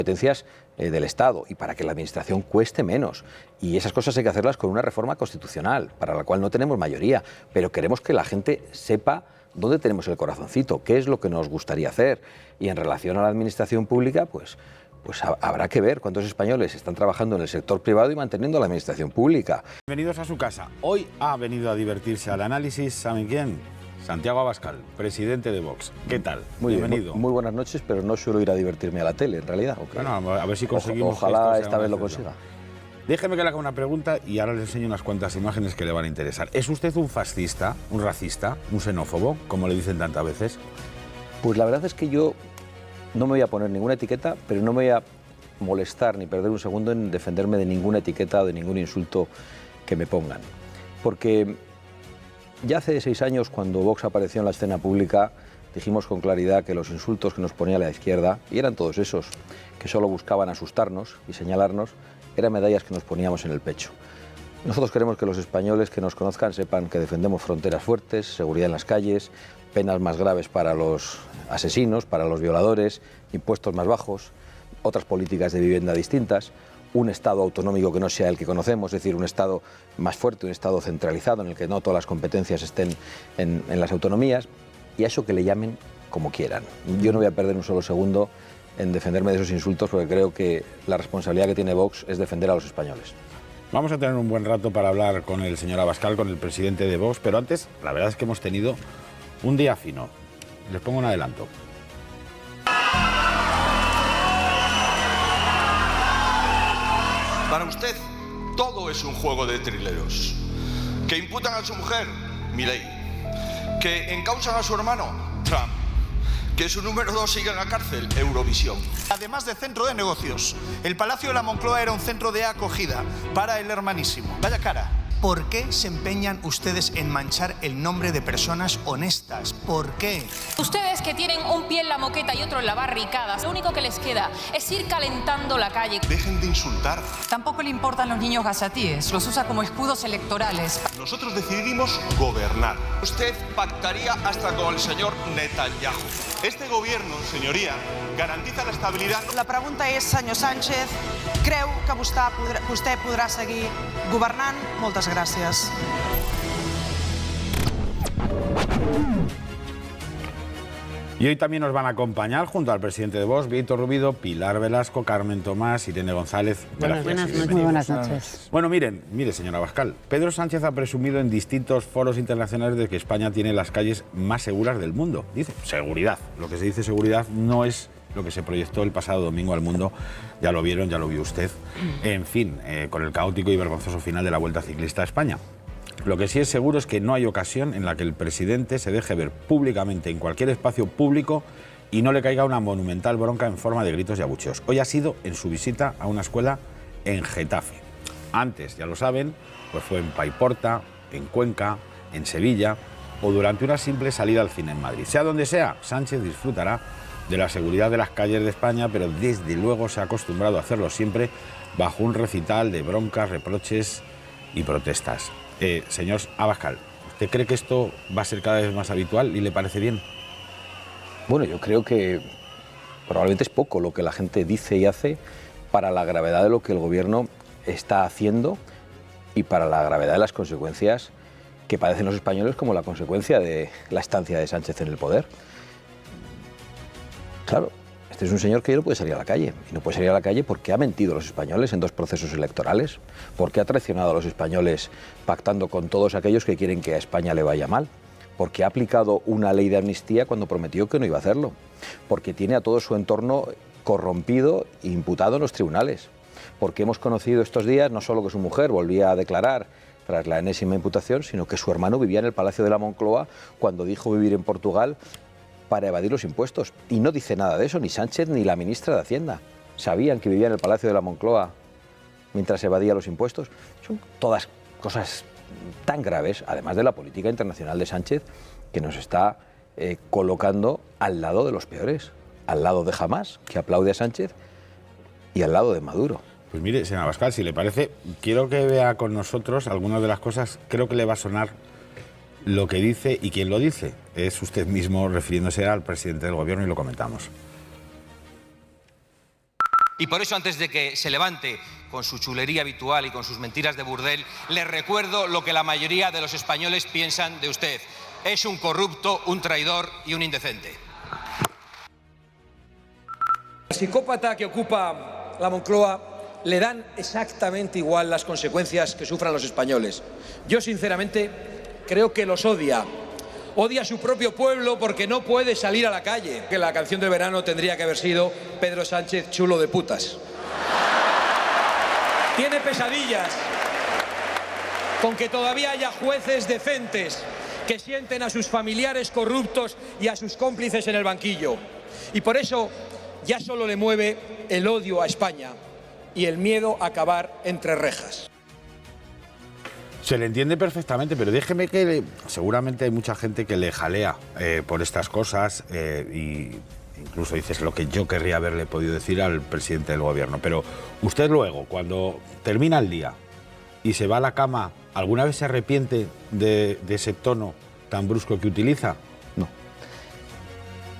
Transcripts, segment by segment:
competencias del Estado y para que la administración cueste menos. Y esas cosas hay que hacerlas con una reforma constitucional, para la cual no tenemos mayoría, pero queremos que la gente sepa dónde tenemos el corazoncito, qué es lo que nos gustaría hacer. Y en relación a la administración pública, pues habrá que ver cuántos españoles están trabajando en el sector privado y manteniendo la administración pública. Bienvenidos a su casa. Hoy ha venido a divertirse al análisis, ¿saben quién? Santiago Abascal, presidente de Vox. ¿Qué tal? Muy bienvenido. Muy buenas noches, pero no suelo ir a divertirme a la tele, en realidad. Bueno, a ver si conseguimos. Ojalá esta vez lo consiga. Déjeme que le haga una pregunta y ahora le enseño unas cuantas imágenes que le van a interesar. ¿Es usted un fascista, un racista, un xenófobo, como le dicen tantas veces? Pues la verdad es que yo no me voy a poner ninguna etiqueta, pero no me voy a molestar ni perder un segundo en defenderme de ninguna etiqueta o de ningún insulto que me pongan. Porque ya hace 6 años, cuando Vox apareció en la escena pública, dijimos con claridad que los insultos que nos ponía la izquierda, y eran todos esos que solo buscaban asustarnos y señalarnos, eran medallas que nos poníamos en el pecho. Nosotros queremos que los españoles que nos conozcan sepan que defendemos fronteras fuertes, seguridad en las calles, penas más graves para los asesinos, para los violadores, impuestos más bajos, otras políticas de vivienda distintas, un Estado autonómico que no sea el que conocemos, es decir, un Estado más fuerte, un Estado centralizado en el que no todas las competencias estén en las autonomías, y a eso que le llamen como quieran. Yo no voy a perder un solo segundo en defenderme de esos insultos porque creo que la responsabilidad que tiene Vox es defender a los españoles. Vamos a tener un buen rato para hablar con el señor Abascal, con el presidente de Vox, pero antes, la verdad es que hemos tenido un día fino. Les pongo un adelanto. Para usted, todo es un juego de trileros. Que imputan a su mujer, Milei. Que encausan a su hermano, Trump. Que su número 2 siga en la cárcel, Eurovisión. Además de centro de negocios, el Palacio de la Moncloa era un centro de acogida para el hermanísimo. Vaya cara. ¿Por qué se empeñan ustedes en manchar el nombre de personas honestas? ¿Por qué? Ustedes que tienen un pie en la moqueta y otro en la barricada, lo único que les queda es ir calentando la calle. Dejen de insultar. Tampoco le importan los niños gazatíes, los usa como escudos electorales. Nosotros decidimos gobernar. Usted pactaría hasta con el señor Netanyahu. Este gobierno, señoría, garantiza la estabilidad. La pregunta és, senyor Sánchez, creu que vostè podrà seguir governant? Moltes gràcies. Y hoy también nos van a acompañar, junto al presidente de Vox, Víctor Rubido, Pilar Velasco, Carmen Tomás, Irene González. Buenas noches. Muy buenas noches. Bueno, mire, señor Abascal, Pedro Sánchez ha presumido en distintos foros internacionales de que España tiene las calles más seguras del mundo. Dice seguridad. Lo que se dice seguridad no es lo que se proyectó el pasado domingo al mundo. Ya lo vieron, ya lo vio usted. En fin, con el caótico y vergonzoso final de la Vuelta Ciclista a España. Lo que sí es seguro es que no hay ocasión en la que el presidente se deje ver públicamente en cualquier espacio público y no le caiga una monumental bronca en forma de gritos y abucheos. Hoy ha sido en su visita a una escuela en Getafe. Antes, ya lo saben, pues fue en Paiporta, en Cuenca, en Sevilla o durante una simple salida al cine en Madrid. Sea donde sea, Sánchez disfrutará de la seguridad de las calles de España, pero desde luego se ha acostumbrado a hacerlo siempre bajo un recital de broncas, reproches y protestas. Señor Abascal, ¿usted cree que esto va a ser cada vez más habitual y le parece bien? Bueno, yo creo que probablemente es poco lo que la gente dice y hace para la gravedad de lo que el gobierno está haciendo y para la gravedad de las consecuencias que padecen los españoles como la consecuencia de la estancia de Sánchez en el poder. Claro, este es un señor que ya no puede salir a la calle. Y no puede salir a la calle porque ha mentido a los españoles en 2 procesos electorales, porque ha traicionado a los españoles pactando con todos aquellos que quieren que a España le vaya mal, porque ha aplicado una ley de amnistía cuando prometió que no iba a hacerlo, porque tiene a todo su entorno corrompido e imputado en los tribunales, porque hemos conocido estos días no solo que su mujer volvía a declarar tras la enésima imputación, sino que su hermano vivía en el Palacio de la Moncloa cuando dijo vivir en Portugal para evadir los impuestos. Y no dice nada de eso, ni Sánchez ni la ministra de Hacienda. Sabían que vivía en el Palacio de la Moncloa mientras evadía los impuestos. Son todas cosas tan graves, además de la política internacional de Sánchez, que nos está colocando al lado de los peores. Al lado de Hamás, que aplaude a Sánchez, y al lado de Maduro. Pues mire, señor Abascal, si le parece, quiero que vea con nosotros algunas de las cosas. Creo que le va a sonar lo que dice y quién lo dice. Es usted mismo refiriéndose al presidente del gobierno y lo comentamos. Y por eso, antes de que se levante con su chulería habitual y con sus mentiras de burdel, les recuerdo lo que la mayoría de los españoles piensan de usted. Es un corrupto, un traidor y un indecente. Al psicópata que ocupa la Moncloa le dan exactamente igual las consecuencias que sufran los españoles. Yo, sinceramente, creo que los odia. Odia a su propio pueblo porque no puede salir a la calle. Que la canción de verano tendría que haber sido Pedro Sánchez, chulo de putas. Tiene pesadillas con que todavía haya jueces decentes que sienten a sus familiares corruptos y a sus cómplices en el banquillo. Y por eso ya solo le mueve el odio a España y el miedo a acabar entre rejas. Se le entiende perfectamente, pero déjeme que seguramente hay mucha gente que le jalea por estas cosas y incluso dices lo que yo querría haberle podido decir al presidente del gobierno. Pero usted luego, cuando termina el día y se va a la cama, ¿alguna vez se arrepiente de ese tono tan brusco que utiliza? No.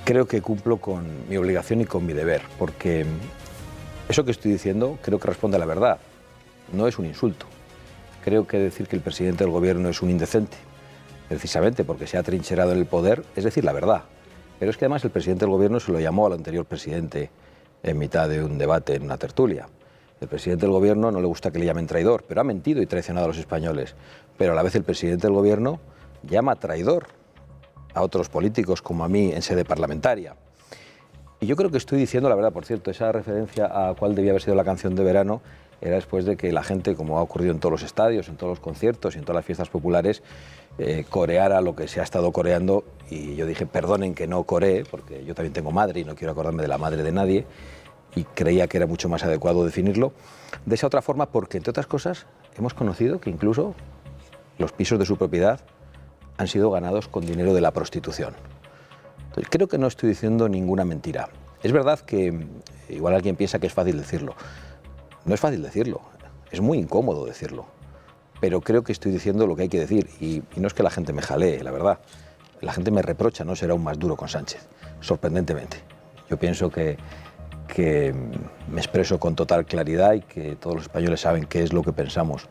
Creo que cumplo con mi obligación y con mi deber, porque eso que estoy diciendo creo que responde a la verdad. No es un insulto. Creo que decir que el presidente del gobierno es un indecente, precisamente porque se ha trincherado en el poder, es decir la verdad. Pero es que además el presidente del gobierno se lo llamó al anterior presidente en mitad de un debate en una tertulia. El presidente del gobierno no le gusta que le llamen traidor, pero ha mentido y traicionado a los españoles. Pero a la vez el presidente del gobierno llama traidor a otros políticos como a mí en sede parlamentaria. Y yo creo que estoy diciendo la verdad. Por cierto, esa referencia a cuál debía haber sido la canción de verano era después de que la gente, como ha ocurrido en todos los estadios, en todos los conciertos y en todas las fiestas populares, coreara lo que se ha estado coreando. Y yo dije, perdonen que no coree, porque yo también tengo madre y no quiero acordarme de la madre de nadie, y creía que era mucho más adecuado definirlo de esa otra forma, porque, entre otras cosas, hemos conocido que incluso los pisos de su propiedad han sido ganados con dinero de la prostitución. Entonces, creo que no estoy diciendo ninguna mentira. Es verdad que igual alguien piensa que es fácil decirlo. No es fácil decirlo, es muy incómodo decirlo, pero creo que estoy diciendo lo que hay que decir y no es que la gente me jalee, la verdad. La gente me reprocha no ser aún más duro con Sánchez, sorprendentemente. Yo pienso que me expreso con total claridad y que todos los españoles saben qué es lo que pensamos,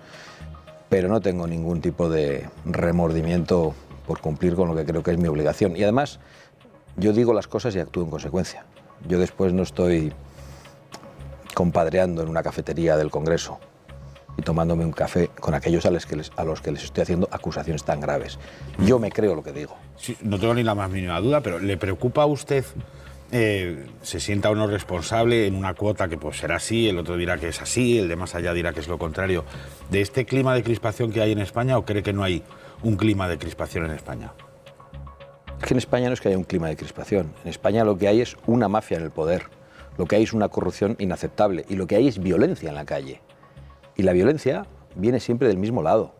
pero no tengo ningún tipo de remordimiento por cumplir con lo que creo que es mi obligación. Y además, yo digo las cosas y actúo en consecuencia. Yo después no estoy compadreando en una cafetería del Congreso y tomándome un café con aquellos a los que les estoy haciendo acusaciones tan graves. Yo me creo lo que digo. Sí, no tengo ni la más mínima duda, pero ¿le preocupa a usted, se sienta uno responsable en una cuota que pues será así, el otro dirá que es así, el de más allá dirá que es lo contrario, de este clima de crispación que hay en España, o cree que no hay un clima de crispación en España? Es que en España no es que haya un clima de crispación. En España lo que hay es una mafia en el poder. Lo que hay es una corrupción inaceptable y lo que hay es violencia en la calle. Y la violencia viene siempre del mismo lado.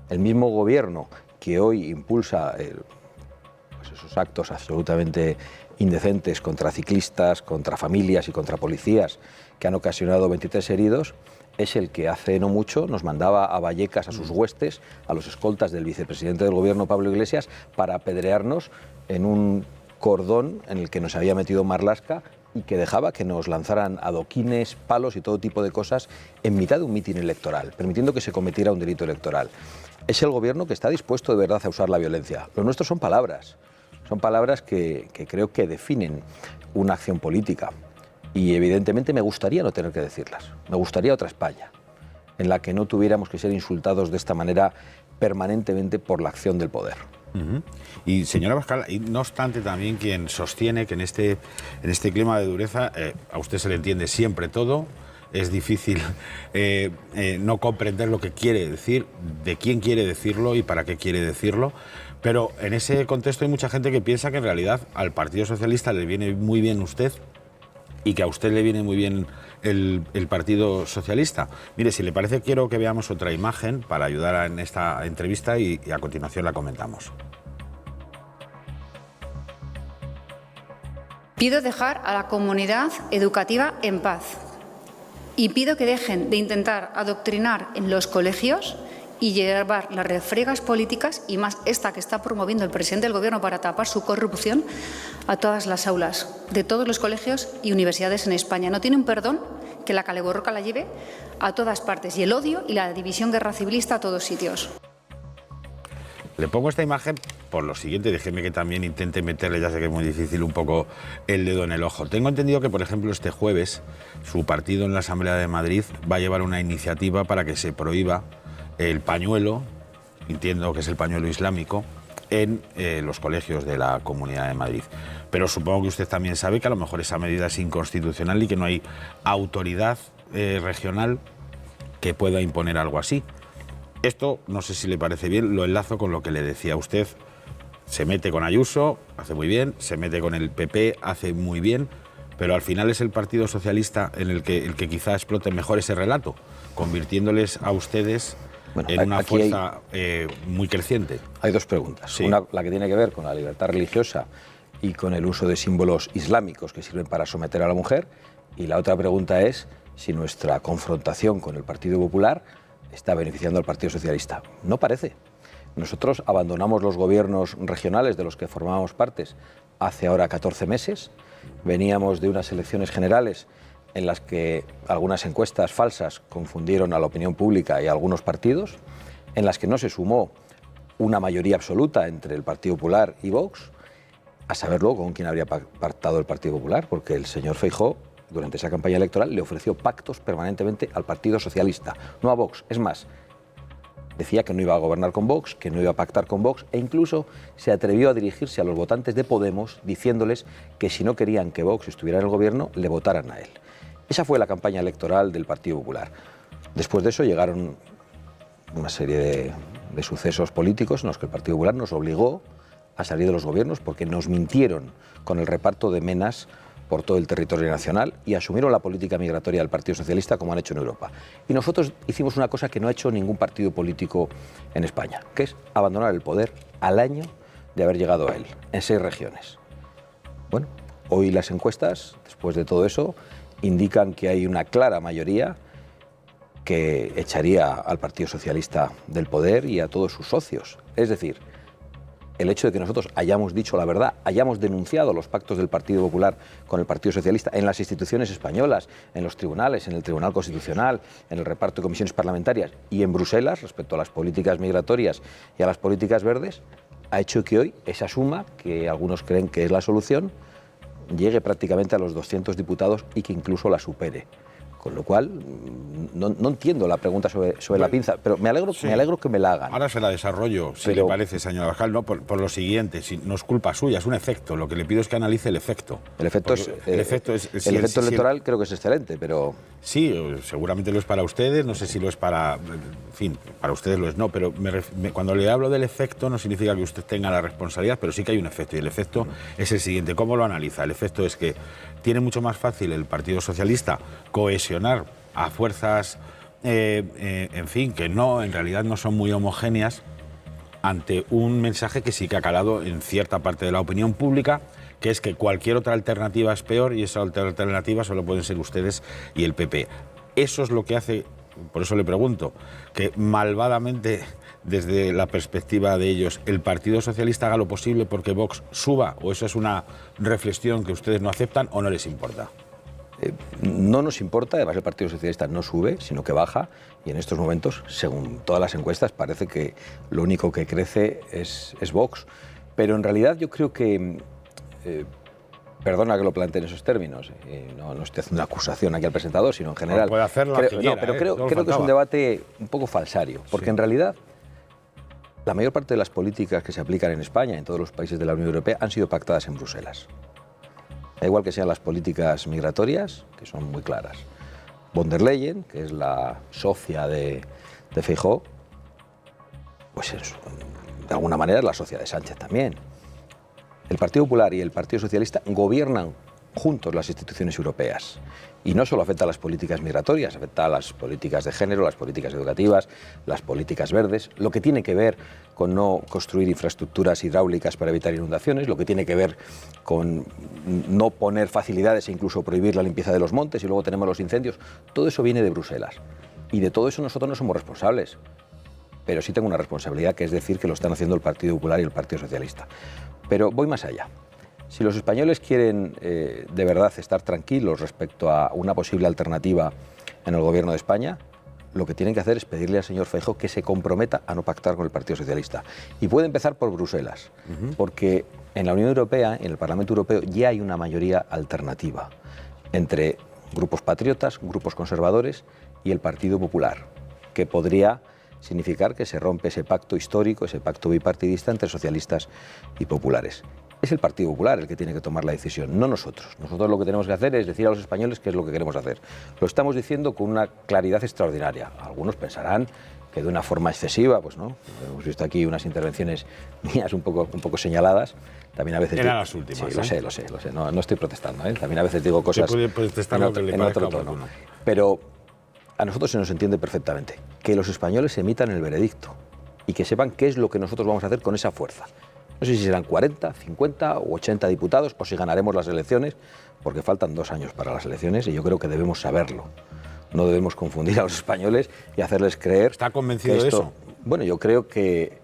El mismo gobierno que hoy impulsa pues esos actos absolutamente indecentes contra ciclistas, contra familias y contra policías que han ocasionado 23 heridos, es el que hace no mucho nos mandaba a Vallecas a sus huestes, a los escoltas del vicepresidente del gobierno, Pablo Iglesias, para apedrearnos en un cordón en el que nos había metido Marlaska y que dejaba que nos lanzaran adoquines, palos y todo tipo de cosas en mitad de un mitin electoral, permitiendo que se cometiera un delito electoral. Es el gobierno que está dispuesto de verdad a usar la violencia. Lo nuestro son palabras que creo que definen una acción política. Y evidentemente me gustaría no tener que decirlas. Me gustaría otra España, en la que no tuviéramos que ser insultados de esta manera permanentemente por la acción del poder. Y señora Abascal, no obstante también quien sostiene que en este clima de dureza a usted se le entiende siempre todo, es difícil no comprender lo que quiere decir, de quién quiere decirlo y para qué quiere decirlo, pero en ese contexto hay mucha gente que piensa que en realidad al Partido Socialista le viene muy bien usted y que a usted le viene muy bien el Partido Socialista. Mire, si le parece, quiero que veamos otra imagen para ayudar en esta entrevista y a continuación la comentamos. Pido dejar a la comunidad educativa en paz y pido que dejen de intentar adoctrinar en los colegios y llevar las refriegas políticas, y más esta que está promoviendo el presidente del Gobierno para tapar su corrupción, a todas las aulas de todos los colegios y universidades en España. No tiene un perdón que la caleborroca la lleve a todas partes, y el odio y la división guerra civilista a todos sitios. Le pongo esta imagen por lo siguiente, déjeme que también intente meterle, ya sé que es muy difícil, un poco el dedo en el ojo. Tengo entendido que, por ejemplo, este jueves su partido en la Asamblea de Madrid va a llevar una iniciativa para que se prohíba el pañuelo, entiendo que es el pañuelo islámico, en los colegios de la Comunidad de Madrid. Pero supongo que usted también sabe que a lo mejor esa medida es inconstitucional y que no hay autoridad regional que pueda imponer algo así. Esto, no sé si le parece bien, lo enlazo con lo que le decía usted. Se mete con Ayuso, hace muy bien, se mete con el PP, hace muy bien, pero al final es el Partido Socialista el que quizá explote mejor ese relato, convirtiéndoles a ustedes en una fuerza muy creciente. Hay dos preguntas. Sí. Una, la que tiene que ver con la libertad religiosa y con el uso de símbolos islámicos que sirven para someter a la mujer, y la otra pregunta es si nuestra confrontación con el Partido Popular está beneficiando al Partido Socialista. No parece. Nosotros abandonamos los gobiernos regionales de los que formábamos partes hace ahora 14 meses. Veníamos de unas elecciones generales en las que algunas encuestas falsas confundieron a la opinión pública y a algunos partidos, en las que no se sumó una mayoría absoluta entre el Partido Popular y Vox, a saber luego con quién habría pactado el Partido Popular, porque el señor Feijóo, durante esa campaña electoral, le ofreció pactos permanentemente al Partido Socialista, no a Vox. Es más, decía que no iba a gobernar con Vox, que no iba a pactar con Vox, e incluso se atrevió a dirigirse a los votantes de Podemos diciéndoles que si no querían que Vox estuviera en el gobierno, le votaran a él. Esa fue la campaña electoral del Partido Popular. Después de eso llegaron una serie de sucesos políticos en los que el Partido Popular nos obligó a salir de los gobiernos porque nos mintieron con el reparto de menas por todo el territorio nacional y asumieron la política migratoria del Partido Socialista como han hecho en Europa. Y nosotros hicimos una cosa que no ha hecho ningún partido político en España, que es abandonar el poder al año de haber llegado a él, en 6 regiones. Bueno, hoy las encuestas, después de todo eso, indican que hay una clara mayoría que echaría al Partido Socialista del poder y a todos sus socios. Es decir, el hecho de que nosotros hayamos dicho la verdad, hayamos denunciado los pactos del Partido Popular con el Partido Socialista en las instituciones españolas, en los tribunales, en el Tribunal Constitucional, en el reparto de comisiones parlamentarias y en Bruselas respecto a las políticas migratorias y a las políticas verdes, ha hecho que hoy esa suma, que algunos creen que es la solución, llegue prácticamente a los 200 diputados y que incluso la supere. Con lo cual, no entiendo la pregunta sobre la pinza, pero me alegro que me la hagan. Ahora se la desarrollo, si le parece, señor Abascal, ¿no? Por lo siguiente, si no es culpa suya, es un efecto. Lo que le pido es que analice el efecto. El efecto electoral creo que es excelente, pero... Sí, seguramente lo es para ustedes, no sé si lo es para... En fin, para ustedes lo es, no, pero cuando le hablo del efecto no significa que usted tenga la responsabilidad, pero sí que hay un efecto, y el efecto es el siguiente. ¿Cómo lo analiza? El efecto es que tiene mucho más fácil el Partido Socialista cohesionar a fuerzas, en fin, que en realidad no son muy homogéneas, ante un mensaje que sí que ha calado en cierta parte de la opinión pública, que es que cualquier otra alternativa es peor y esa otra alternativa solo pueden ser ustedes y el PP. Eso es lo que hace, por eso le pregunto, que malvadamente, desde la perspectiva de ellos, el Partido Socialista haga lo posible porque Vox suba, o eso es una reflexión que ustedes no aceptan o no les importa. No nos importa, además el Partido Socialista no sube, sino que baja, y en estos momentos, según todas las encuestas, parece que lo único que crece es Vox. Pero en realidad yo creo que, perdona que lo plantee en esos términos, no estoy haciendo una acusación aquí al presentador, sino en general. No puede hacer la que quiera, pero creo que es un debate un poco falsario, porque en realidad la mayor parte de las políticas que se aplican en España, en todos los países de la Unión Europea, han sido pactadas en Bruselas. Da igual que sean las políticas migratorias, que son muy claras. Von der Leyen, que es la socia de Feijóo, pues de alguna manera es la socia de Sánchez también. El Partido Popular y el Partido Socialista gobiernan juntos las instituciones europeas. Y no solo afecta a las políticas migratorias, afecta a las políticas de género, las políticas educativas, las políticas verdes, lo que tiene que ver con no construir infraestructuras hidráulicas para evitar inundaciones, lo que tiene que ver con no poner facilidades e incluso prohibir la limpieza de los montes y luego tenemos los incendios. Todo eso viene de Bruselas. Y de todo eso nosotros no somos responsables. pero sí tengo una responsabilidad, que es decir que lo están haciendo el Partido Popular y el Partido Socialista. Pero voy más allá. Si los españoles quieren de verdad estar tranquilos respecto a una posible alternativa en el Gobierno de España, lo que tienen que hacer es pedirle al señor Feijóo que se comprometa a no pactar con el Partido Socialista. Y puede empezar por Bruselas, porque en la Unión Europea, en el Parlamento Europeo, ya hay una mayoría alternativa entre grupos patriotas, grupos conservadores y el Partido Popular, que podría significar que se rompe ese pacto histórico, ese pacto bipartidista entre socialistas y populares. Es el Partido Popular el que tiene que tomar la decisión, no nosotros. Nosotros lo que tenemos que hacer es decir a los españoles qué es lo que queremos hacer. Lo estamos diciendo con una claridad extraordinaria. Algunos pensarán que de una forma excesiva, pues no. Hemos visto aquí unas intervenciones mías un poco señaladas. También a veces eran las últimas. Sí, lo sé. No estoy protestando, ¿eh? También a veces digo cosas en otro tono. Pero a nosotros se nos entiende perfectamente que los españoles emitan el veredicto y que sepan qué es lo que nosotros vamos a hacer con esa fuerza. No sé si serán 40, 50 o 80 diputados o si ganaremos las elecciones, porque faltan 2 años para las elecciones y yo creo que debemos saberlo. No debemos confundir a los españoles y hacerles creer... ¿Está convencido de eso? Bueno, yo creo que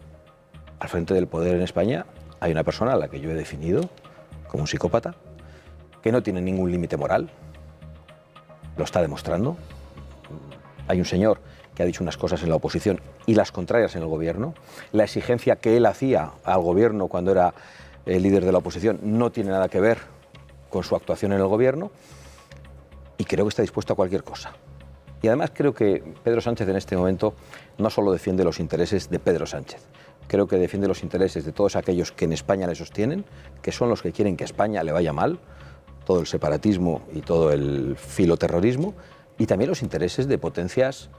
al frente del poder en España hay una persona a la que yo he definido como un psicópata, que no tiene ningún límite moral, lo está demostrando. Hay un señor que ha dicho unas cosas en la oposición y las contrarias en el gobierno. La exigencia que él hacía al gobierno cuando era el líder de la oposición no tiene nada que ver con su actuación en el gobierno y creo que está dispuesto a cualquier cosa. Y además creo que Pedro Sánchez en este momento no solo defiende los intereses de Pedro Sánchez, creo que defiende los intereses de todos aquellos que en España le sostienen, que son los que quieren que España le vaya mal, todo el separatismo y todo el filoterrorismo, y también los intereses de potencias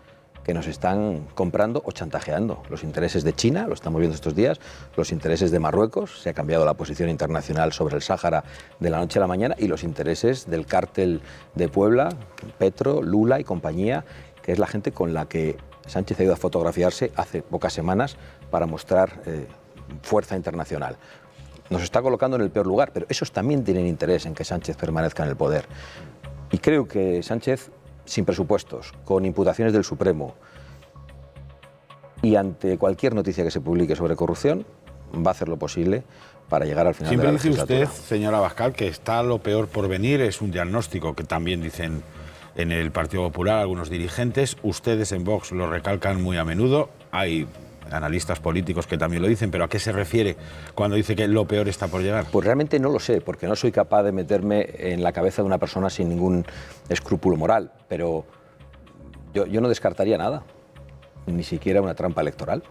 que nos están comprando o chantajeando. Los intereses de China, lo estamos viendo estos días, los intereses de Marruecos, se ha cambiado la posición internacional sobre el Sáhara de la noche a la mañana, y los intereses del cártel de Puebla, Petro, Lula y compañía, que es la gente con la que Sánchez ha ido a fotografiarse hace pocas semanas para mostrar fuerza internacional. Nos está colocando en el peor lugar, pero esos también tienen interés en que Sánchez permanezca en el poder. Y creo que Sánchez, sin presupuestos, con imputaciones del Supremo y ante cualquier noticia que se publique sobre corrupción, va a hacer lo posible para llegar al final de la legislatura. Siempre dice usted, señora Abascal, que está lo peor por venir, es un diagnóstico que también dicen en el Partido Popular algunos dirigentes. Ustedes en Vox lo recalcan muy a menudo, hay analistas políticos que también lo dicen, pero ¿a qué se refiere cuando dice que lo peor está por llegar? Pues realmente no lo sé, porque no soy capaz de meterme en la cabeza de una persona sin ningún escrúpulo moral, pero yo no descartaría nada, ni siquiera una trampa electoral.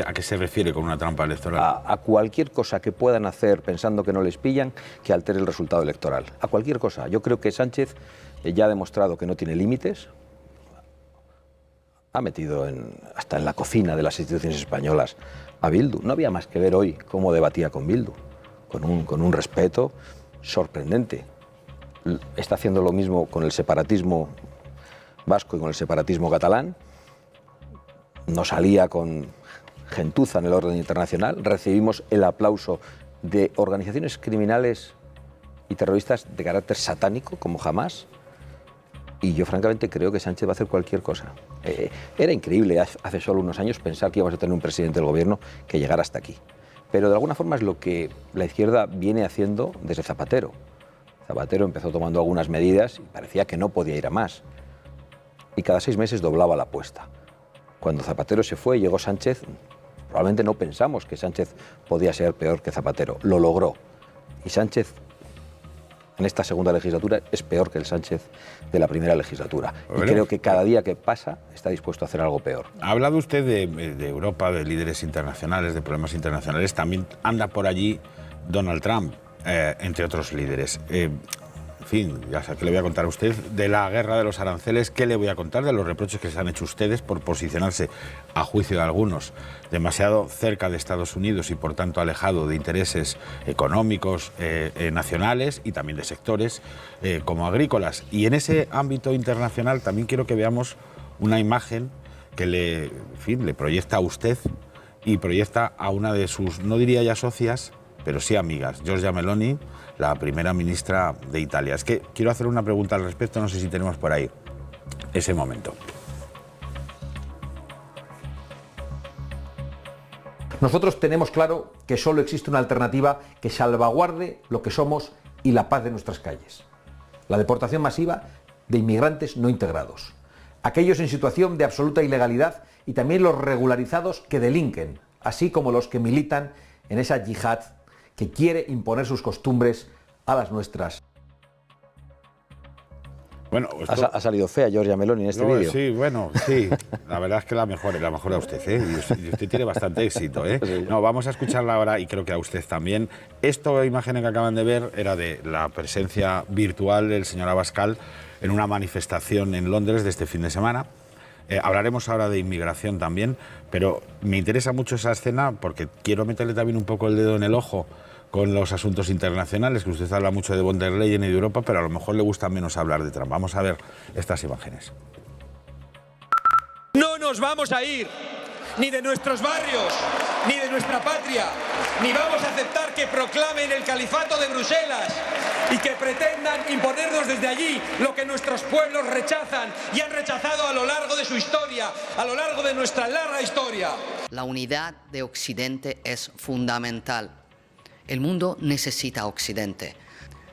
¿A qué se refiere con una trampa electoral? A cualquier cosa que puedan hacer pensando que no les pillan, que altere el resultado electoral. A cualquier cosa. Yo creo que Sánchez ya ha demostrado que no tiene límites. Ha metido hasta en la cocina de las instituciones españolas a Bildu. No había más que ver hoy cómo debatía con Bildu, con un respeto sorprendente. Está haciendo lo mismo con el separatismo vasco y con el separatismo catalán. No salía con gentuza en el orden internacional. Recibimos el aplauso de organizaciones criminales y terroristas de carácter satánico como jamás. Y yo francamente creo que Sánchez va a hacer cualquier cosa. Era increíble hace solo unos años pensar que íbamos a tener un presidente del gobierno que llegara hasta aquí. Pero de alguna forma es lo que la izquierda viene haciendo desde Zapatero. Zapatero empezó tomando algunas medidas y parecía que no podía ir a más. Y cada 6 meses doblaba la apuesta. Cuando Zapatero se fue y llegó Sánchez, probablemente no pensamos que Sánchez podía ser peor que Zapatero. Lo logró. Y Sánchez, en esta segunda legislatura, es peor que el Sánchez de la primera legislatura. Y creo que cada día que pasa está dispuesto a hacer algo peor. Ha hablado usted de Europa, de líderes internacionales, de problemas internacionales. También anda por allí Donald Trump, entre otros líderes. En fin, ya sé que le voy a contar a usted de la guerra de los aranceles. ¿Qué le voy a contar de los reproches que se han hecho ustedes por posicionarse, a juicio de algunos, demasiado cerca de Estados Unidos y por tanto alejado de intereses económicos nacionales y también de sectores como agrícolas? Y en ese ámbito internacional también quiero que veamos una imagen que le proyecta a usted y proyecta a una de sus, no diría ya socias, pero sí amigas, Giorgia Meloni, la primera ministra de Italia. Es que quiero hacer una pregunta al respecto, no sé si tenemos por ahí ese momento. Nosotros tenemos claro que solo existe una alternativa que salvaguarde lo que somos y la paz de nuestras calles. La deportación masiva de inmigrantes no integrados. Aquellos en situación de absoluta ilegalidad y también los regularizados que delinquen, así como los que militan en esa yihad que quiere imponer sus costumbres a las nuestras. Bueno, ha salido fea Giorgia Meloni en este vídeo. Sí, bueno, sí. La verdad es que la mejor a usted, ¿eh? Y usted tiene bastante éxito, ¿eh? Sí. No, vamos a escucharla ahora y creo que a usted también. Esta imagen que acaban de ver era de la presencia virtual del señor Abascal en una manifestación en Londres de este fin de semana. Hablaremos ahora de inmigración también, pero me interesa mucho esa escena porque quiero meterle también un poco el dedo en el ojo con los asuntos internacionales, que usted habla mucho de von der Leyen y de Europa, pero a lo mejor le gusta menos hablar de Trump. Vamos a ver estas imágenes. No nos vamos a ir, ni de nuestros barrios, ni de nuestra patria, ni vamos a aceptar que proclamen el califato de Bruselas y que pretendan imponernos desde allí lo que nuestros pueblos rechazan y han rechazado a lo largo de su historia, a lo largo de nuestra larga historia. La unidad de Occidente es fundamental. El mundo necesita a Occidente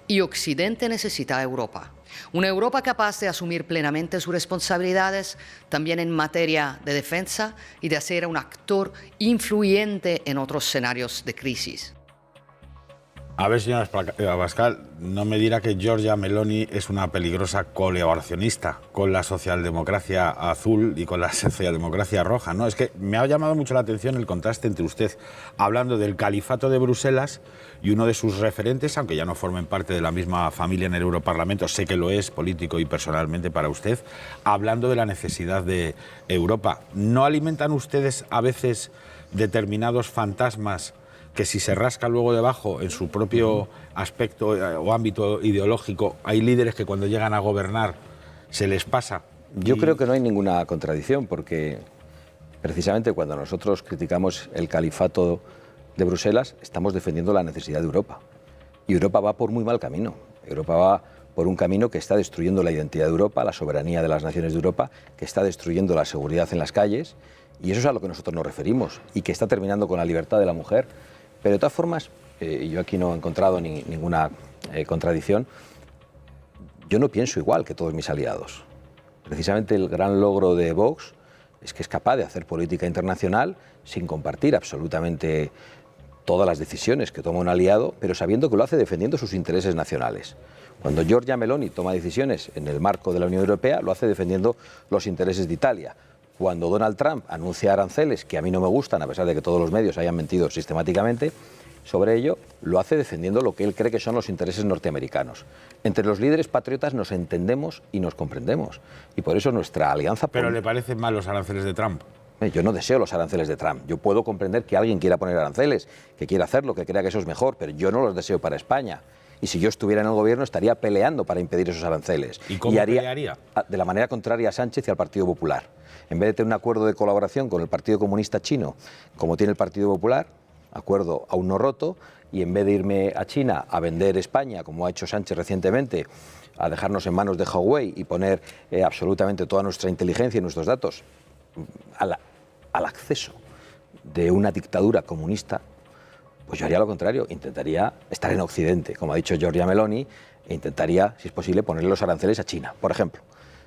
y Occidente necesita a Europa. Una Europa capaz de asumir plenamente sus responsabilidades también en materia de defensa y de ser un actor influyente en otros escenarios de crisis. A ver, señora Abascal, no me dirá que Giorgia Meloni es una peligrosa colaboracionista con la socialdemocracia azul y con la socialdemocracia roja, ¿no? Es que me ha llamado mucho la atención el contraste entre usted hablando del califato de Bruselas y uno de sus referentes, aunque ya no formen parte de la misma familia en el Europarlamento, sé que lo es político y personalmente para usted, hablando de la necesidad de Europa. ¿No alimentan ustedes a veces determinados fantasmas que si se rasca luego debajo en su propio aspecto o ámbito ideológico, hay líderes que cuando llegan a gobernar se les pasa? Yo creo que no hay ninguna contradicción, porque precisamente cuando nosotros criticamos el califato de Bruselas, estamos defendiendo la necesidad de Europa. Y Europa va por muy mal camino. Europa va por un camino que está destruyendo la identidad de Europa, la soberanía de las naciones de Europa, que está destruyendo la seguridad en las calles, y eso es a lo que nosotros nos referimos, y que está terminando con la libertad de la mujer. Pero de todas formas, y yo aquí no he encontrado ninguna contradicción, yo no pienso igual que todos mis aliados. Precisamente el gran logro de Vox es que es capaz de hacer política internacional sin compartir absolutamente todas las decisiones que toma un aliado, pero sabiendo que lo hace defendiendo sus intereses nacionales. Cuando Giorgia Meloni toma decisiones en el marco de la Unión Europea, lo hace defendiendo los intereses de Italia. Cuando Donald Trump anuncia aranceles, que a mí no me gustan, a pesar de que todos los medios hayan mentido sistemáticamente sobre ello, lo hace defendiendo lo que él cree que son los intereses norteamericanos. Entre los líderes patriotas nos entendemos y nos comprendemos. Y por eso nuestra alianza... ¿Pero le parecen mal los aranceles de Trump? Yo no deseo los aranceles de Trump. Yo puedo comprender que alguien quiera poner aranceles, que quiera hacerlo, que crea que eso es mejor, pero yo no los deseo para España. Y si yo estuviera en el gobierno estaría peleando para impedir esos aranceles. ¿Y cómo pelearía? De la manera contraria a Sánchez y al Partido Popular. En vez de tener un acuerdo de colaboración con el Partido Comunista Chino, como tiene el Partido Popular, acuerdo aún no roto, y en vez de irme a China a vender España, como ha hecho Sánchez recientemente, a dejarnos en manos de Huawei y poner absolutamente toda nuestra inteligencia y nuestros datos al acceso de una dictadura comunista, pues yo haría lo contrario, intentaría estar en Occidente, como ha dicho Giorgia Meloni, e intentaría, si es posible, ponerle los aranceles a China, por ejemplo.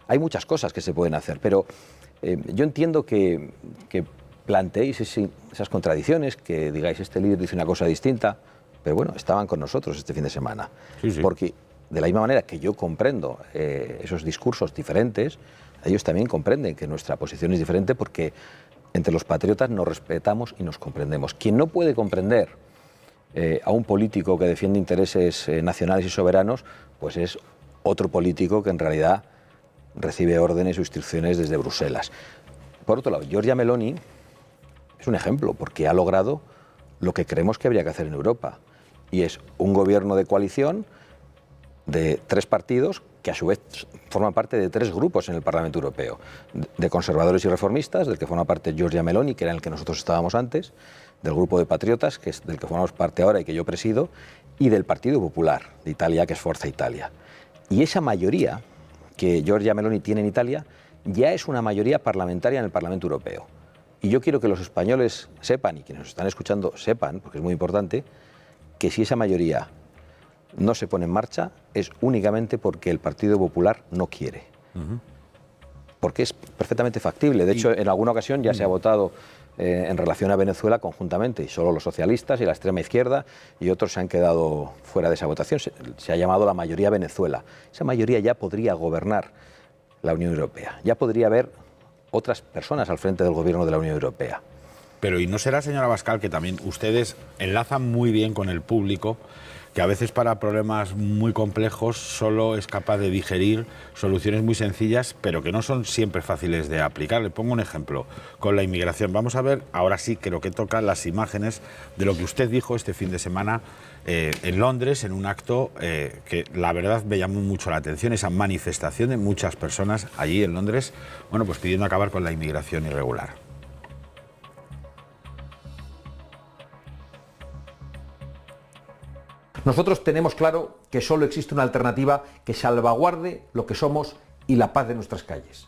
Hay muchas cosas que se pueden hacer, pero yo entiendo que planteéis esas contradicciones, que digáis, este líder dice una cosa distinta, pero bueno, estaban con nosotros este fin de semana. Sí, sí. Porque de la misma manera que yo comprendo esos discursos diferentes, ellos también comprenden que nuestra posición es diferente, porque entre los patriotas nos respetamos y nos comprendemos. Quien no puede comprender a un político que defiende intereses nacionales y soberanos, pues es otro político que en realidad recibe órdenes o instrucciones desde Bruselas. Por otro lado, Giorgia Meloni es un ejemplo, porque ha logrado lo que creemos que habría que hacer en Europa, y es un gobierno de coalición de 3 partidos que a su vez forman parte de 3 grupos en el Parlamento Europeo, de conservadores y reformistas, del que forma parte Giorgia Meloni, que era en el que nosotros estábamos antes, del grupo de patriotas, que es del que formamos parte ahora y que yo presido, y del Partido Popular de Italia, que es Forza Italia. Y esa mayoría que Giorgia Meloni tiene en Italia ya es una mayoría parlamentaria en el Parlamento Europeo. Y yo quiero que los españoles sepan, y quienes nos están escuchando sepan, porque es muy importante, que si esa mayoría no se pone en marcha es únicamente porque el Partido Popular no quiere. Porque es perfectamente factible. De hecho, en alguna ocasión ya se ha votado en relación a Venezuela conjuntamente, y solo los socialistas y la extrema izquierda y otros se han quedado fuera de esa votación. Se ha llamado la mayoría Venezuela. Esa mayoría ya podría gobernar la Unión Europea. Ya podría haber otras personas al frente del gobierno de la Unión Europea. Pero ¿y no será, señora Abascal, que también ustedes enlazan muy bien con el público, que a veces para problemas muy complejos solo es capaz de digerir soluciones muy sencillas, pero que no son siempre fáciles de aplicar? Le pongo un ejemplo, con la inmigración. Vamos a ver, ahora sí creo que tocan las imágenes de lo que usted dijo este fin de semana en Londres, en un acto que la verdad me llamó mucho la atención, esa manifestación de muchas personas allí en Londres, bueno, pues pidiendo acabar con la inmigración irregular. Nosotros tenemos claro que solo existe una alternativa que salvaguarde lo que somos y la paz de nuestras calles.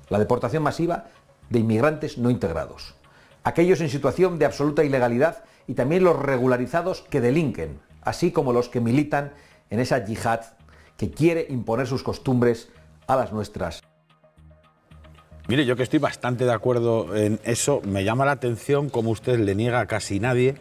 La deportación masiva de inmigrantes no integrados. Aquellos en situación de absoluta ilegalidad y también los regularizados que delinquen, así como los que militan en esa yihad que quiere imponer sus costumbres a las nuestras. Mire, yo que estoy bastante de acuerdo en eso, me llama la atención cómo usted le niega a casi nadie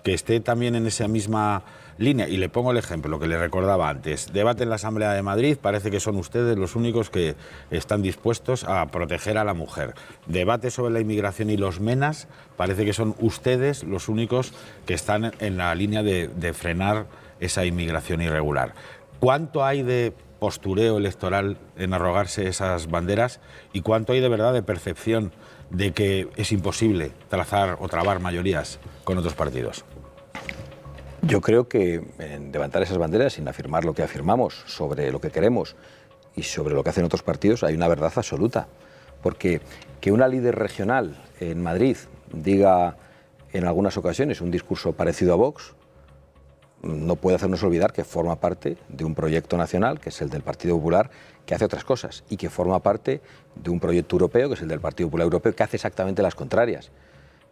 que esté también en esa misma línea. Y le pongo el ejemplo, lo que le recordaba antes. Debate en la Asamblea de Madrid, parece que son ustedes los únicos que están dispuestos a proteger a la mujer. Debate sobre la inmigración y los menas, parece que son ustedes los únicos que están en la línea de frenar esa inmigración irregular. ¿Cuánto hay de postureo electoral en arrogarse esas banderas y cuánto hay de verdad de percepción de que es imposible trazar o trabar mayorías con otros partidos? Yo creo que en levantar esas banderas, sin afirmar lo que afirmamos sobre lo que queremos y sobre lo que hacen otros partidos, hay una verdad absoluta. Porque que una líder regional en Madrid diga en algunas ocasiones un discurso parecido a Vox, no puede hacernos olvidar que forma parte de un proyecto nacional, que es el del Partido Popular, que hace otras cosas, y que forma parte de un proyecto europeo, que es el del Partido Popular Europeo, que hace exactamente las contrarias.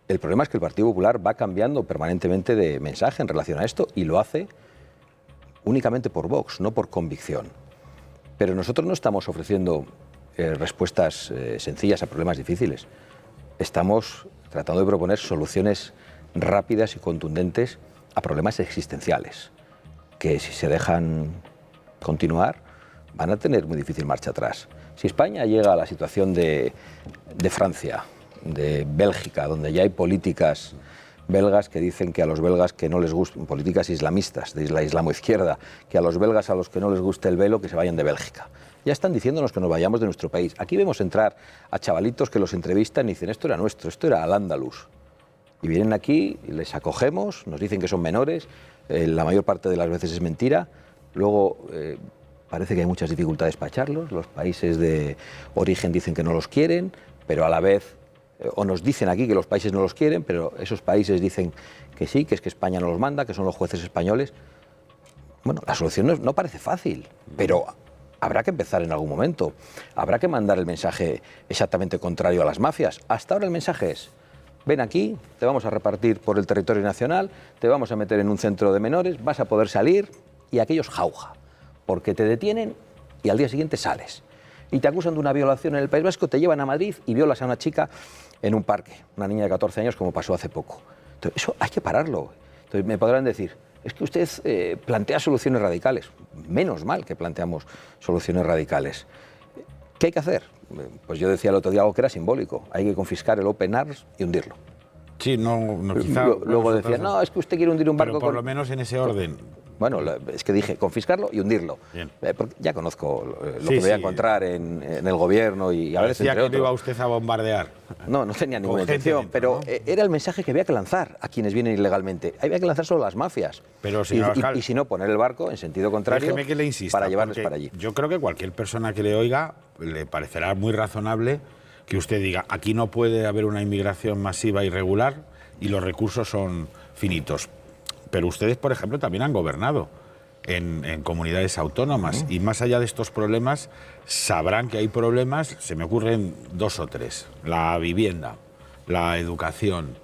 El problema es que el Partido Popular va cambiando permanentemente de mensaje en relación a esto y lo hace únicamente por Vox, no por convicción. Pero nosotros no estamos ofreciendo respuestas sencillas a problemas difíciles. Estamos tratando de proponer soluciones rápidas y contundentes a problemas existenciales, que si se dejan continuar van a tener muy difícil marcha atrás. Si España llega a la situación de Francia, de Bélgica, donde ya hay políticas belgas que dicen que a los belgas que no les gustan, políticas islamistas, de la islamoizquierda, que a los belgas a los que no les guste el velo, que se vayan de Bélgica. Ya están diciéndonos que nos vayamos de nuestro país. Aquí vemos entrar a chavalitos que los entrevistan y dicen, esto era nuestro, esto era al-Ándalus. Y vienen aquí, y les acogemos, nos dicen que son menores, la mayor parte de las veces es mentira, luego parece que hay muchas dificultades para echarlos, los países de origen dicen que no los quieren, pero a la vez, o nos dicen aquí que los países no los quieren, pero esos países dicen que sí, que es que España no los manda, que son los jueces españoles. Bueno, la solución no parece fácil, pero habrá que empezar en algún momento, habrá que mandar el mensaje exactamente contrario a las mafias. Hasta ahora el mensaje es: ven aquí, te vamos a repartir por el territorio nacional, te vamos a meter en un centro de menores, vas a poder salir y aquellos jauja, porque te detienen y al día siguiente sales. Y te acusan de una violación en el País Vasco, te llevan a Madrid y violas a una chica en un parque, una niña de 14 años como pasó hace poco. Entonces, eso hay que pararlo. Entonces me podrán decir, es que usted plantea soluciones radicales. Menos mal que planteamos soluciones radicales. ¿Qué hay que hacer? Pues yo decía el otro día algo que era simbólico. Hay que confiscar el Open Arms y hundirlo. Sí, no quizá... Luego decía, no, es que usted quiere hundir un barco... Pero por lo menos en ese orden. Bueno, es que dije confiscarlo y hundirlo. Porque ya conozco lo que voy a encontrar en el gobierno y a veces decía entre que no iba usted a bombardear. No tenía ninguna intención, pero era el mensaje que había que lanzar a quienes vienen ilegalmente. Había que lanzar solo a las mafias. Pero, señor Abascal, y si no, poner el barco en sentido contrario. Déjeme que le insista, para llevarles para allí. Yo creo que cualquier persona que le oiga le parecerá muy razonable que usted diga, aquí no puede haber una inmigración masiva irregular y los recursos son finitos. Pero ustedes, por ejemplo, también han gobernado en comunidades autónomas y más allá de estos problemas sabrán que hay problemas, se me ocurren 2 o 3. La vivienda, la educación,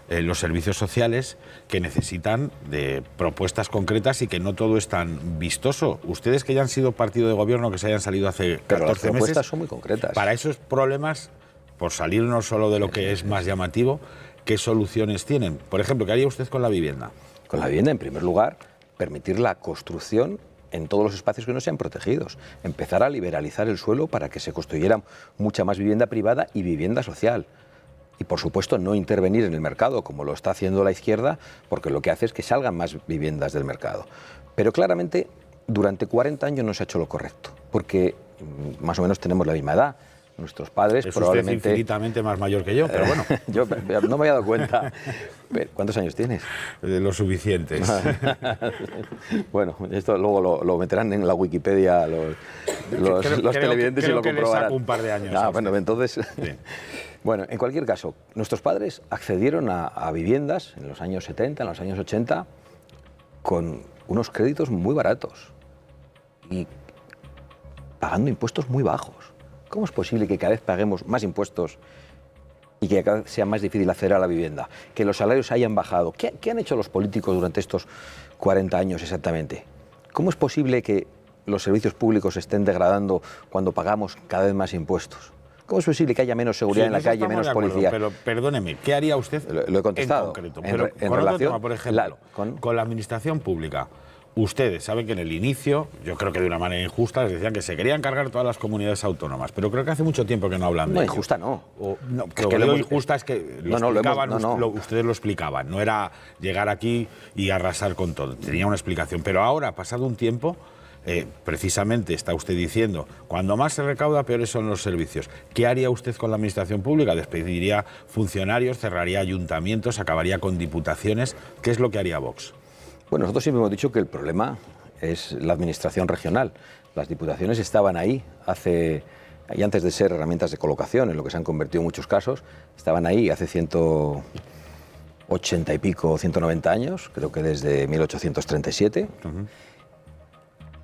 los servicios sociales, que necesitan de propuestas concretas y que no todo es tan vistoso. Ustedes que ya han sido partido de gobierno, que se hayan salido hace 14 Pero las meses... propuestas son muy concretas. Para esos problemas, por salirnos solo de lo que es más llamativo, ¿qué soluciones tienen? Por ejemplo, ¿qué haría usted con la vivienda? Con la vivienda, en primer lugar, permitir la construcción en todos los espacios que no sean protegidos. Empezar a liberalizar el suelo para que se construyera mucha más vivienda privada y vivienda social. Y, por supuesto, no intervenir en el mercado, como lo está haciendo la izquierda, porque lo que hace es que salgan más viviendas del mercado. Pero, claramente, durante 40 años no se ha hecho lo correcto, porque más o menos tenemos la misma edad. Nuestros padres es probablemente... usted infinitamente más mayor que yo, pero bueno. Yo no me había dado cuenta. ¿Cuántos años tienes? Lo suficientes. Bueno, esto luego lo meterán en la Wikipedia los televidentes y lo comprobarán. Creo que le saco un par de años. Bueno, entonces... Sí. Bueno, en cualquier caso, nuestros padres accedieron a viviendas en los años 70, en los años 80, con unos créditos muy baratos y pagando impuestos muy bajos. ¿Cómo es posible que cada vez paguemos más impuestos y que cada vez sea más difícil acceder a la vivienda? Que los salarios hayan bajado. ¿Qué han hecho los políticos durante estos 40 años exactamente? ¿Cómo es posible que los servicios públicos se estén degradando cuando pagamos cada vez más impuestos? ¿Cómo es posible que haya menos seguridad en la calle, menos policía? Pero perdóneme, ¿qué haría usted lo he contestado, en concreto? Pero en relación, tema, por ejemplo, con la administración pública. Ustedes saben que en el inicio, yo creo que de una manera injusta, les decían que se querían cargar todas las comunidades autónomas, pero creo que hace mucho tiempo que no hablan de ello. No, injusta no. Lo que digo injusta es que ustedes lo explicaban, no era llegar aquí y arrasar con todo, tenía una explicación. Pero ahora, pasado un tiempo, precisamente está usted diciendo, cuando más se recauda, peores son los servicios. ¿Qué haría usted con la administración pública? ¿Despediría funcionarios, cerraría ayuntamientos, acabaría con diputaciones? ¿Qué es lo que haría Vox? Bueno, nosotros siempre hemos dicho que el problema es la administración regional. Las diputaciones estaban ahí y antes de ser herramientas de colocación, en lo que se han convertido en muchos casos, estaban ahí hace 180 y pico, 190 años, creo que desde 1837.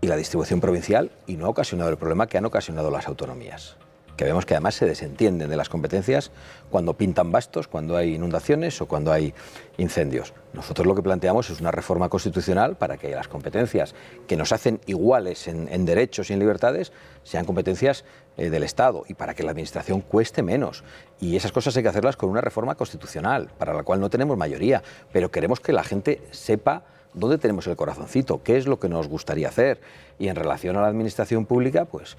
Y la distribución provincial, y no ha ocasionado el problema que han ocasionado las autonomías, que vemos que además se desentienden de las competencias cuando pintan bastos, cuando hay inundaciones o cuando hay incendios. Nosotros lo que planteamos es una reforma constitucional para que las competencias que nos hacen iguales en derechos y en libertades sean competencias del Estado y para que la administración cueste menos. Y esas cosas hay que hacerlas con una reforma constitucional, para la cual no tenemos mayoría, pero queremos que la gente sepa dónde tenemos el corazoncito, qué es lo que nos gustaría hacer. Y en relación a la administración pública, pues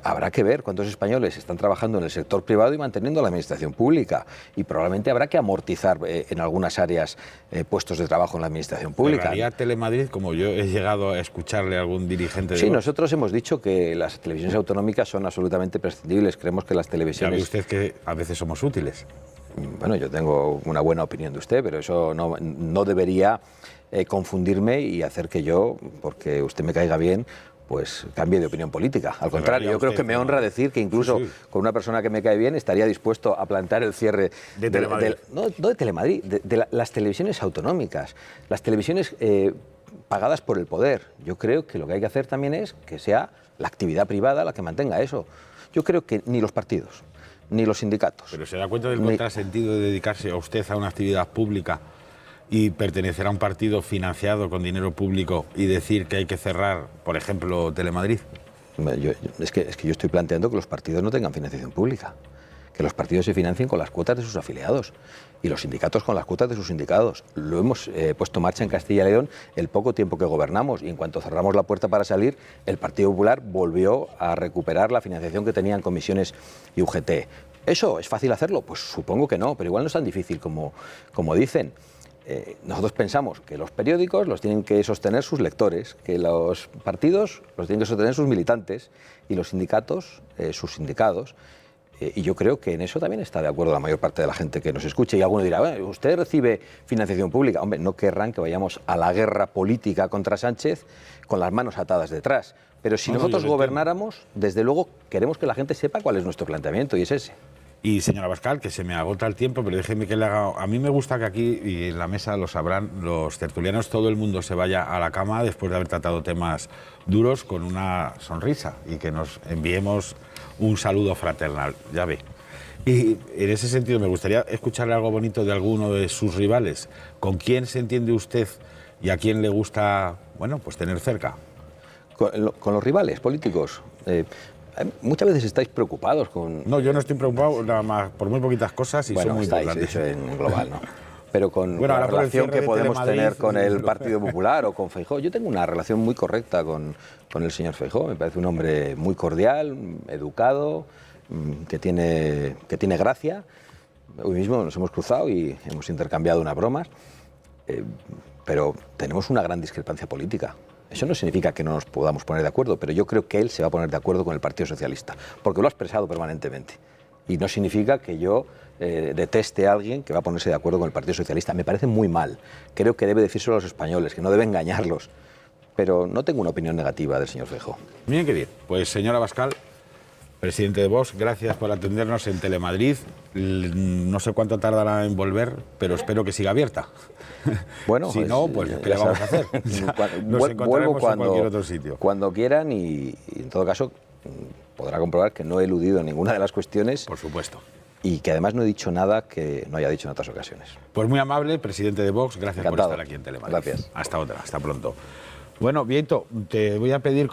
habrá que ver cuántos españoles están trabajando en el sector privado y manteniendo la administración pública. Y probablemente habrá que amortizar en algunas áreas puestos de trabajo en la administración pública. ¿Cerraría Telemadrid, como yo he llegado a escucharle a algún dirigente de Sí, Vox? Nosotros hemos dicho que las televisiones autonómicas son absolutamente prescindibles. Creemos que las televisiones... ¿Sabe usted que a veces somos útiles? Bueno, yo tengo una buena opinión de usted, pero eso no debería confundirme y hacer que yo, porque usted me caiga bien, pues cambie de opinión política. Al contrario, yo creo que me honra decir que incluso con una persona que me cae bien estaría dispuesto a plantear el cierre de Telemadrid. No de Telemadrid, de las televisiones autonómicas, las televisiones pagadas por el poder. Yo creo que lo que hay que hacer también es que sea la actividad privada la que mantenga eso. Yo creo que ni los partidos, ni los sindicatos. Pero ¿se da cuenta del contrasentido de dedicarse a usted a una actividad pública y pertenecer a un partido financiado con dinero público y decir que hay que cerrar, por ejemplo, Telemadrid? Es que yo estoy planteando que los partidos no tengan financiación pública, que los partidos se financien con las cuotas de sus afiliados y los sindicatos con las cuotas de sus sindicados. Lo hemos puesto en marcha en Castilla y León el poco tiempo que gobernamos y en cuanto cerramos la puerta para salir, el Partido Popular volvió a recuperar la financiación que tenían comisiones y UGT. ¿Eso es fácil hacerlo? Pues supongo que no, pero igual no es tan difícil como dicen. Nosotros pensamos que los periódicos los tienen que sostener sus lectores, que los partidos los tienen que sostener sus militantes y los sindicatos sus sindicados. Y yo creo que en eso también está de acuerdo la mayor parte de la gente que nos escucha. Y alguno dirá, bueno, ¿usted recibe financiación pública? Hombre, no querrán que vayamos a la guerra política contra Sánchez con las manos atadas detrás. Pero si nosotros gobernáramos, desde luego queremos que la gente sepa cuál es nuestro planteamiento y es ese. Y señora Abascal, que se me agota el tiempo, pero déjeme que le haga... A mí me gusta que aquí, y en la mesa lo sabrán, los tertulianos, todo el mundo se vaya a la cama después de haber tratado temas duros con una sonrisa y que nos enviemos un saludo fraternal, ya ve. Y en ese sentido me gustaría escucharle algo bonito de alguno de sus rivales. ¿Con quién se entiende usted y a quién le gusta, bueno, pues tener cerca? Con los rivales políticos. Muchas veces estáis preocupados con... No, yo no estoy preocupado nada más por muy poquitas cosas y son muy importantes. Eso en global, ¿no? Pero con la ahora por el relación cierre que de podemos Telemadrid tener con el Partido Popular o con Feijóo, yo tengo una relación muy correcta con el señor Feijóo. Me parece un hombre muy cordial, educado, que tiene gracia. Hoy mismo nos hemos cruzado y hemos intercambiado unas bromas, pero tenemos una gran discrepancia política. Eso no significa que no nos podamos poner de acuerdo, pero yo creo que él se va a poner de acuerdo con el Partido Socialista, porque lo ha expresado permanentemente. Y no significa que yo deteste a alguien que va a ponerse de acuerdo con el Partido Socialista. Me parece muy mal. Creo que debe decírselo a los españoles, que no debe engañarlos. Pero no tengo una opinión negativa del señor Feijóo. Bien, qué bien. Pues señora Abascal, presidente de Vox, gracias por atendernos en Telemadrid. No sé cuánto tardará en volver, pero espero que siga abierta. Bueno, si no, pues ¿qué le vamos a hacer? Nos encontraremos en cualquier otro sitio. Cuando quieran y en todo caso podrá comprobar que no he eludido ninguna de las cuestiones. Por supuesto. Y que además no he dicho nada que no haya dicho en otras ocasiones. Pues muy amable, presidente de Vox, gracias por estar aquí en Telemadrid. Gracias. Hasta otra, hasta pronto. Bueno, Vieito, te voy a pedir...